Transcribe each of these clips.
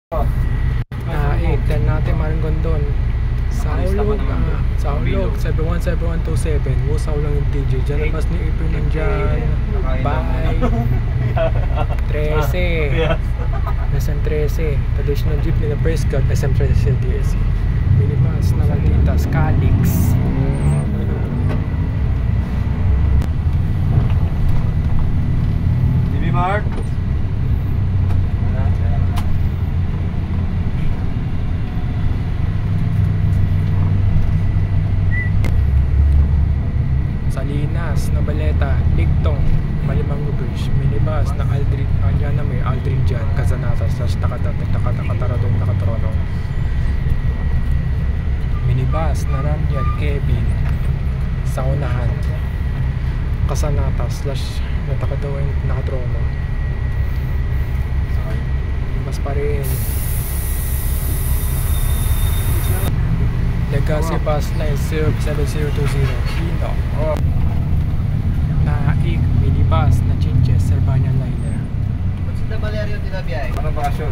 Tel natin Maringgon doon. Saulog, 717127. Wusaw lang yung TJ. Diyan ang mas ni Ipin nandyan. Bye. 13. SM 13. Traditional jeepney na Prescott. SM 13 DSC. Minibus na Malditas. Calix. DB Mart. Salinas, Nabaleta, Ligtong, Malimango Bridge, minibus na Aldrin, yan na may Aldrin dyan, Kazanata / Takataradong Nakatoronong. Minibus na Ramyan, Kevin, Saunahan, Kasanata / Natakadawin Nakatrono. Minibus pa rin. Legacy Bus Line 07020 Hino. Naik minibus na Chinches Servania Liner. Sa Valerio Tinabiyay. Ano bakasyon?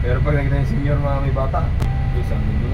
Pero pag nakita yung senior mga may bata, isang mundo